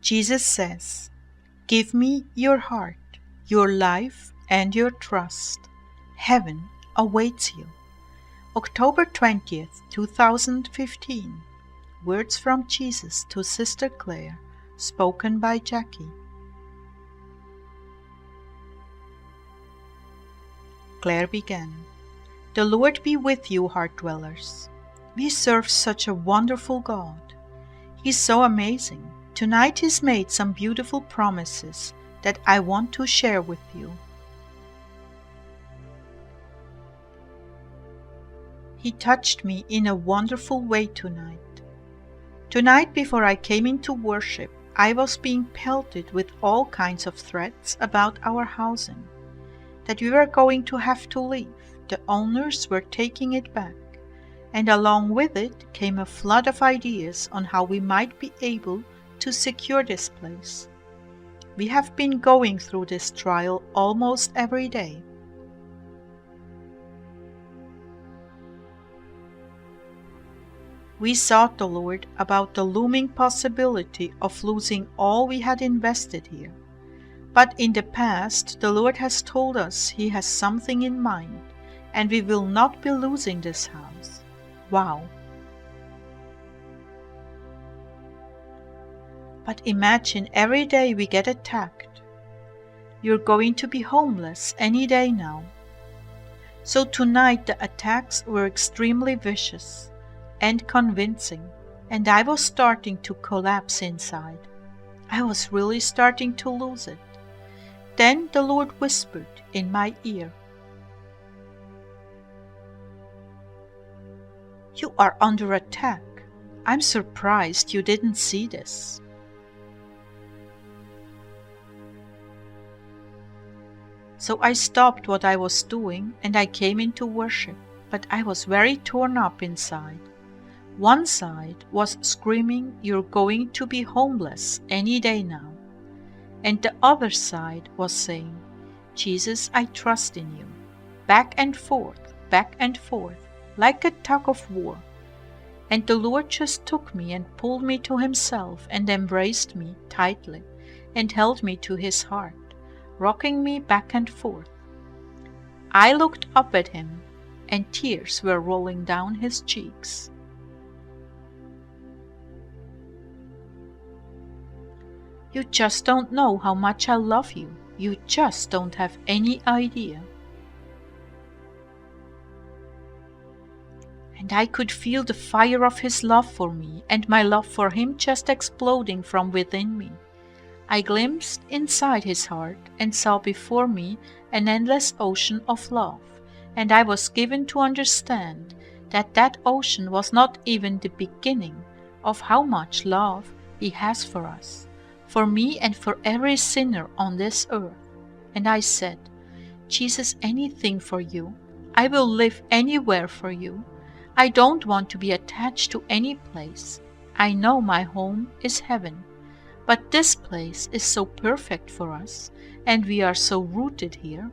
Jesus says, "Give me your heart, your life, and your trust. Heaven awaits you." October 20th, 2015. Words from Jesus to Sister Clare, spoken by Jackie. Clare began, "The Lord be with you, Heartdwellers. We serve such a wonderful God. He's so amazing. Tonight He's made some beautiful promises that I want to share with you. He touched me in a wonderful way tonight. Tonight, before I came into worship, I was being pelted with all kinds of threats about our housing, that we were going to have to leave. The owners were taking it back, and along with it came a flood of ideas on how we might be able to secure this place. We have been going through this trial almost every day. We sought the Lord about the looming possibility of losing all we had invested here. But in the past, the Lord has told us He has something in mind, and we will not be losing this house. Wow! But imagine every day we get attacked. You're going to be homeless any day now. So tonight the attacks were extremely vicious and convincing, and I was starting to collapse inside. I was really starting to lose it. Then the Lord whispered in my ear, "You are under attack. I'm surprised you didn't see this." So I stopped what I was doing and I came into worship, but I was very torn up inside. One side was screaming, "You're going to be homeless any day now." And the other side was saying, "Jesus, I trust in you." Back and forth, like a tug of war. And the Lord just took me and pulled me to Himself and embraced me tightly and held me to His heart, rocking me back and forth. I looked up at Him and tears were rolling down His cheeks. "You just don't know how much I love you. You just don't have any idea." And I could feel the fire of His love for me and my love for Him just exploding from within me. I glimpsed inside His heart and saw before me an endless ocean of love, and I was given to understand that that ocean was not even the beginning of how much love He has for us, for me and for every sinner on this earth. And I said, "Jesus, anything for you. I will live anywhere for you. I don't want to be attached to any place. I know my home is heaven, but this place is so perfect for us, and we are so rooted here."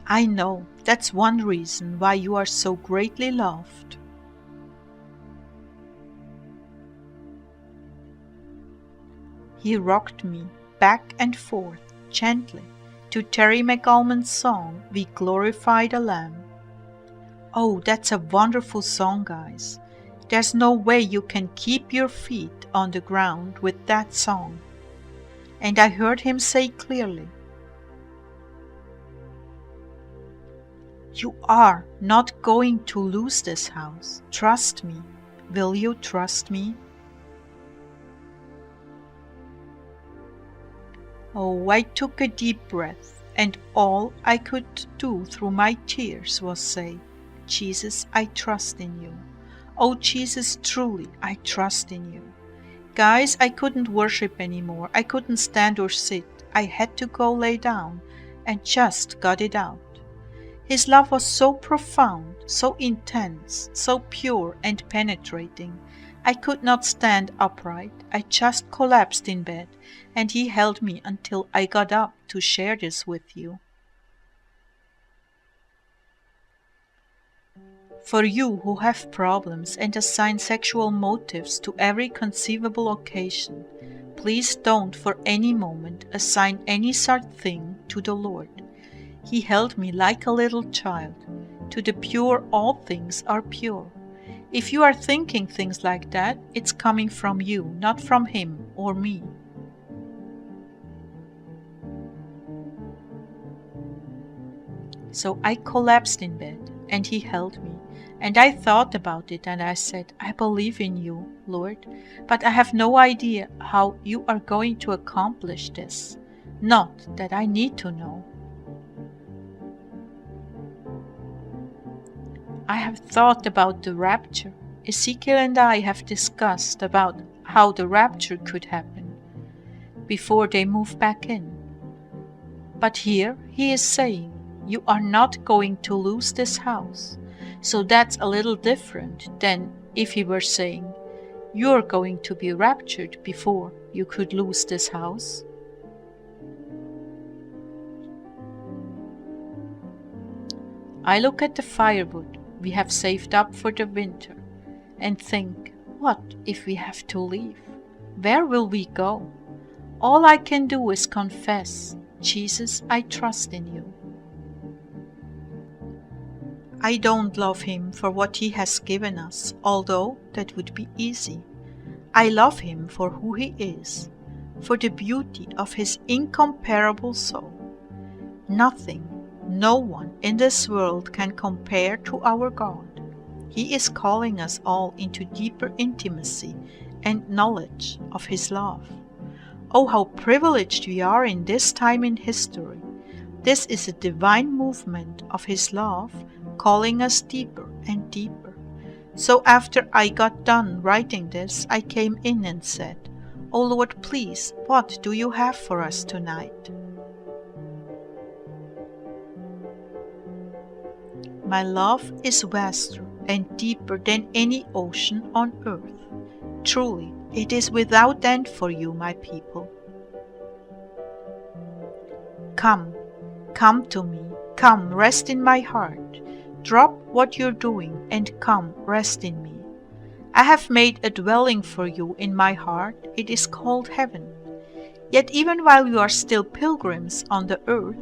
I know that's one reason why you are so greatly loved. He rocked me back and forth gently to Terry McAlmond's song, "We Glorify the Lamb." Oh, that's a wonderful song, guys. There's no way you can keep your feet on the ground with that song. And I heard Him say clearly, "You are not going to lose this house. Trust me. Will you trust me?" Oh, I took a deep breath, and all I could do through my tears was say, "Jesus, I trust in you. Oh, Jesus, truly, I trust in you." Guys, I couldn't worship anymore. I couldn't stand or sit. I had to go lay down and just got it out. His love was so profound, so intense, so pure and penetrating. I could not stand upright. I just collapsed in bed, and He held me until I got up to share this with you. For you who have problems and assign sexual motives to every conceivable occasion, please don't for any moment assign any such thing to the Lord. He held me like a little child. To the pure all things are pure. If you are thinking things like that, it's coming from you, not from him or me. So I collapsed in bed, and he held me. And I thought about it, and I said, I believe in you, Lord, but I have no idea how you are going to accomplish this. Not that I need to know. I have thought about the rapture. Ezekiel and I have discussed about how the rapture could happen before they move back in. But here he is saying, you are not going to lose this house. So that's a little different than if he were saying, you're going to be raptured before you could lose this house. I look at the firewood we have saved up for the winter and think, what if we have to leave? Where will we go? All I can do is confess, Jesus, I trust in you. I don't love him for what he has given us, although that would be easy. I love him for who he is, for the beauty of his incomparable soul. Nothing, no one in this world can compare to our God. He is calling us all into deeper intimacy and knowledge of his love. Oh, how privileged we are in this time in history. This is a divine movement of his love, calling us deeper and deeper. So after I got done writing this, I came in and said, "Oh Lord, please, what do you have for us tonight?" My love is vaster and deeper than any ocean on earth. Truly, it is without end for you, my people. Come, come to me, come, rest in my heart. Drop what you're doing and come, rest in me. I have made a dwelling for you in my heart. It is called heaven. Yet even while you are still pilgrims on the earth,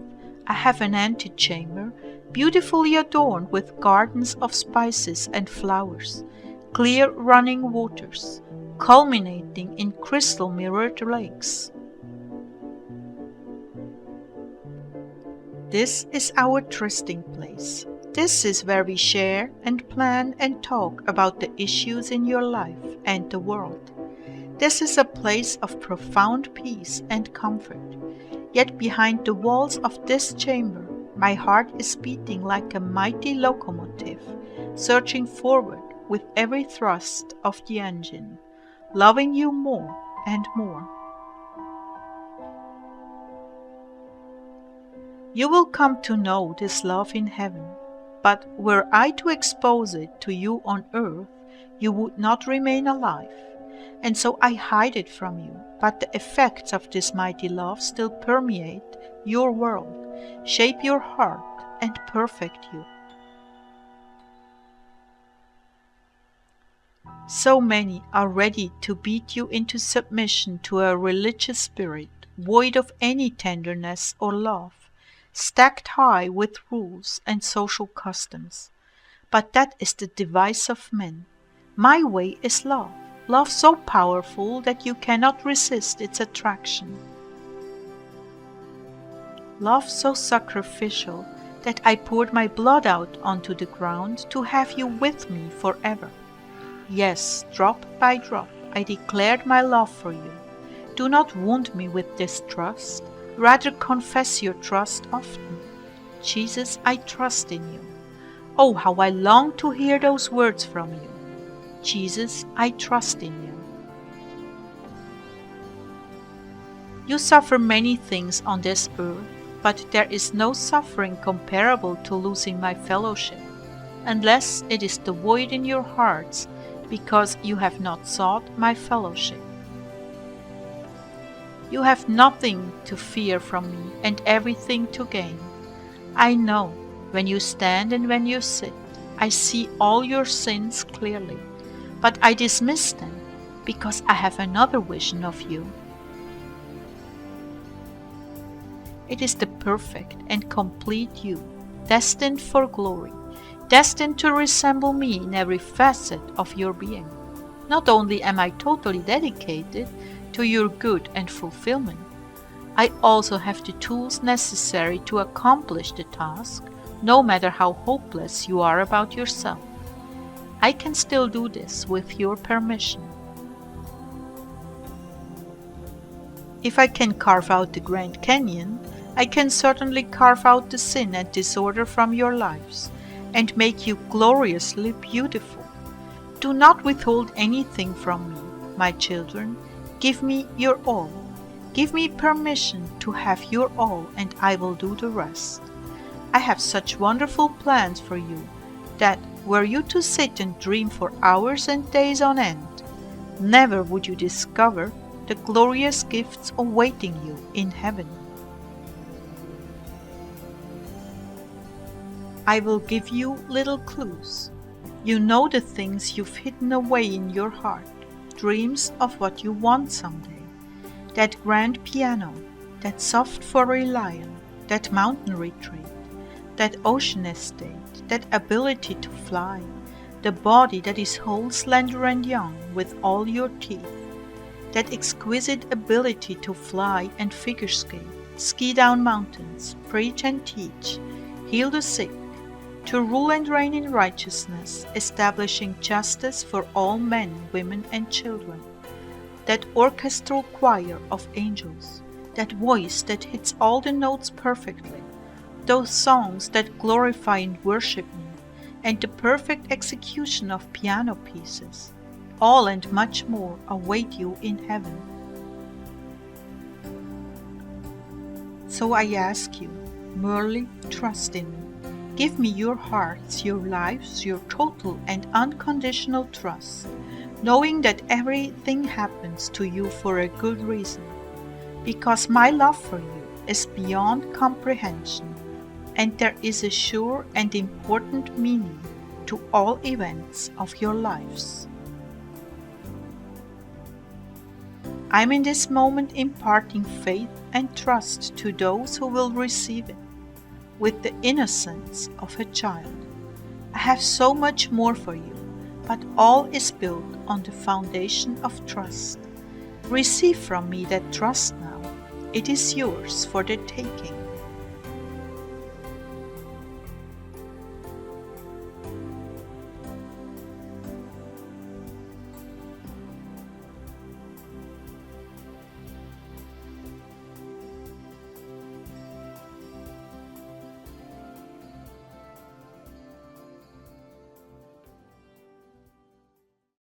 I have an antechamber, beautifully adorned with gardens of spices and flowers, clear running waters, culminating in crystal mirrored lakes. This is our trysting place. This is where we share and plan and talk about the issues in your life and the world. This is a place of profound peace and comfort. Yet behind the walls of this chamber, my heart is beating like a mighty locomotive, surging forward with every thrust of the engine, loving you more and more. You will come to know this love in heaven, but were I to expose it to you on earth, you would not remain alive. And so I hide it from you, but the effects of this mighty love still permeate your world, shape your heart, and perfect you. So many are ready to beat you into submission to a religious spirit, void of any tenderness or love, stacked high with rules and social customs. But that is the device of men. My way is love, love so powerful that you cannot resist its attraction. Love so sacrificial that I poured my blood out onto the ground to have you with me forever. Yes, drop by drop, I declared my love for you. Do not wound me with distrust. Rather confess your trust often. Jesus, I trust in you. Oh, how I long to hear those words from you. Jesus, I trust in you. You suffer many things on this earth, but there is no suffering comparable to losing my fellowship, unless it is the void in your hearts because you have not sought my fellowship. You have nothing to fear from me and everything to gain. I know when you stand and when you sit. I see all your sins clearly, but I dismiss them because I have another vision of you. It is the perfect and complete you, destined for glory, destined to resemble me in every facet of your being. Not only am I totally dedicated to your good and fulfillment, I also have the tools necessary to accomplish the task, no matter how hopeless you are about yourself. I can still do this with your permission. If I can carve out the Grand Canyon, I can certainly carve out the sin and disorder from your lives and make you gloriously beautiful. Do not withhold anything from me, my children. Give me your all. Give me permission to have your all, and I will do the rest. I have such wonderful plans for you that were you to sit and dream for hours and days on end, never would you discover the glorious gifts awaiting you in heaven. I will give you little clues. You know the things you've hidden away in your heart, dreams of what you want someday. That grand piano, that soft furry lion, that mountain retreat, that ocean estate, that ability to fly, the body that is whole, slender and young with all your teeth, that exquisite ability to fly and figure skate, ski down mountains, preach and teach, heal the sick, to rule and reign in righteousness, establishing justice for all men, women and children, that orchestral choir of angels, that voice that hits all the notes perfectly, those songs that glorify and worship me, and the perfect execution of piano pieces, all and much more await you in heaven. So I ask you, merely trust in me. Give me your hearts, your lives, your total and unconditional trust, knowing that everything happens to you for a good reason, because my love for you is beyond comprehension, and there is a sure and important meaning to all events of your lives. I am in this moment imparting faith and trust to those who will receive it, with the innocence of a child. I have so much more for you, but all is built on the foundation of trust. Receive from me that trust now. It is yours for the taking.